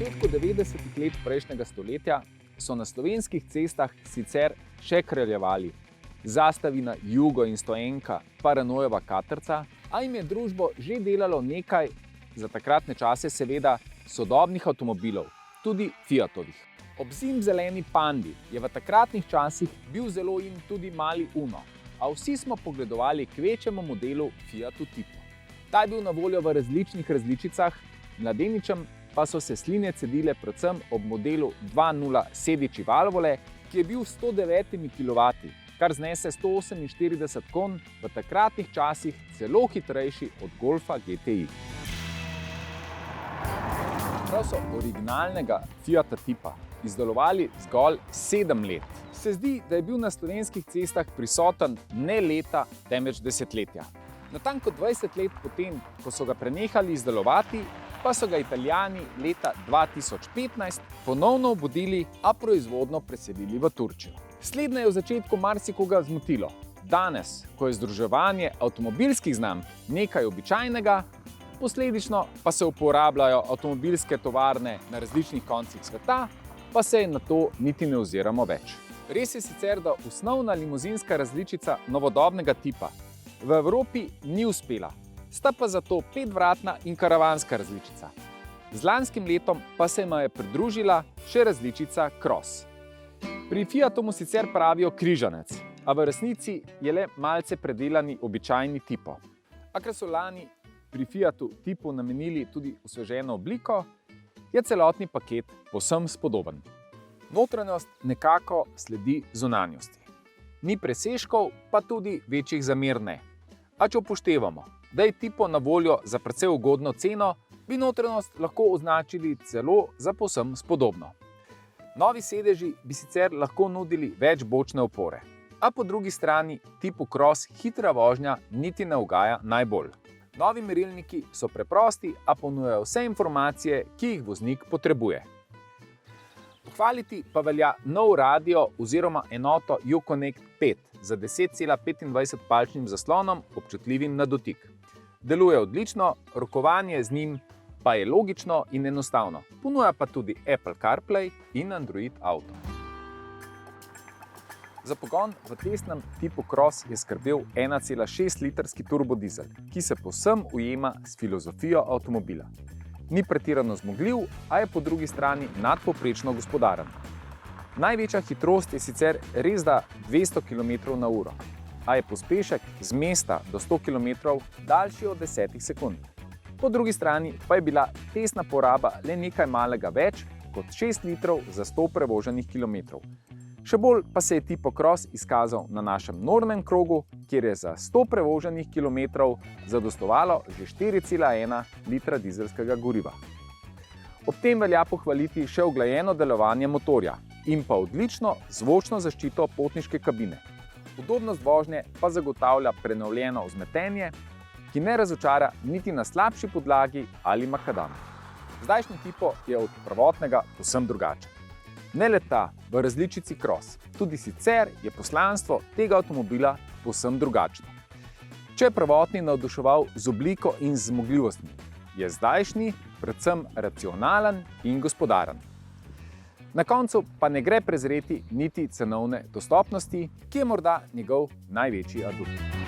začetku 90. let prejšnjega stoletja so na slovenskih cestah sicer še kraljevali Zastavina, Jugo in Stoenka, Paranojeva Katrca, a jim je družbo že delalo nekaj, za takratne čase seveda, sodobnih avtomobilov, tudi Fiatovih. Ob zimzeleni Pandi je v takratnih časih bil zelo in tudi mali Uno, a vsi smo pogledovali k večjemu modelu Fiatu Tipo. Ta je bil na voljo v različnih različicah, mladeničem pa so se sline cedile predvsem ob modelu 2.0 sedeči valvole, ki je bil 109 kW, kar znese 148 konj, v takratnih časih celo hitrejši od Golfa GTI. Prav so originalnega Fiata Tipa izdelovali zgolj 7 let. Se zdi, da je bil na slovenskih cestah prisoten ne leta, temveč desetletja. Natanko 20 let potem, ko so ga prenehali izdelovati, pa so ga Italijani leta 2015 ponovno obudili, a proizvodnjo preselili v Turčijo. Slednje je v začetku marsikoga zmotilo. Danes, ko je združevanje avtomobilskih znamk nekaj običajnega, posledično pa se uporabljajo avtomobilske tovarne na različnih koncih sveta, pa se na to niti ne oziramo več. Res je sicer, da osnovna limuzinska različica novodobnega tipa v Evropi ni uspela, sta pa zato 5-vratna in karavanska različica. Z lanskim letom pa se jima je pridružila še različica Cross. Pri Fiatu mu sicer pravijo križanec, a v resnici je le malce predelani običajni Tipo. A ker so lani pri Fiatu Tipu namenili tudi osveženo obliko, je celotni paket povsem spodoben. Notranjost nekako sledi zunanjosti. Ni presežkov, pa tudi večjih zamer ne. A če upoštevamo, da je Tipo na voljo za precej ugodno ceno, bi notranjost lahko označili celo za povsem spodobno. Novi sedeži bi sicer lahko nudili več bočne opore, a po drugi strani Tipu Cross hitra vožnja niti ne ugaja najbolj. Novi merilniki so preprosti, a ponujajo vse informacije, ki jih voznik potrebuje. Pohvaliti pa velja nov radio oziroma enoto Uconnect 5 z 10,25-palčnim zaslonom, občutljivim na dotik. Deluje odlično, rokovanje z njim pa je logično in enostavno. Ponuja pa tudi Apple CarPlay in Android Auto. Za pogon v testnem Tipu Cross je skrbel 1,6-litrski turbodizel, ki se povsem ujema s filozofijo avtomobila. Ni pretirano zmogljiv, a je po drugi strani nadpovprečno gospodaren. Največja hitrost je sicer res da 200 km/h, a je pospešek z mesta do 100 km daljši od 10 sekund. Po drugi strani pa je bila testna poraba le nekaj malega več kot 6 litrov za 100 prevoženih kilometrov. Še bolj pa se je Tipo Cross izkazal na našem nornem krogu, kjer je za 100 prevoženih kilometrov zadostovalo že 4,1 litra dizelskega goriva. Ob tem velja pohvaliti še uglajeno delovanje motorja in pa odlično zvočno zaščito potniške kabine. Udobnost vožnje pa zagotavlja prenovljeno vzmetenje, ki ne razočara niti na slabši podlagi ali makadam. Zdajšnji Tipo je od prvotnega povsem drugačen. Ne le ta v različici Cross, tudi sicer je poslanstvo tega avtomobila povsem drugačno. Če je prvotni navduševal z obliko in zmogljivostmi, je zdajšnji predvsem racionalen in gospodaren. Na koncu pa ne gre prezreti niti cenovne dostopnosti, ki je morda njegov največji adut.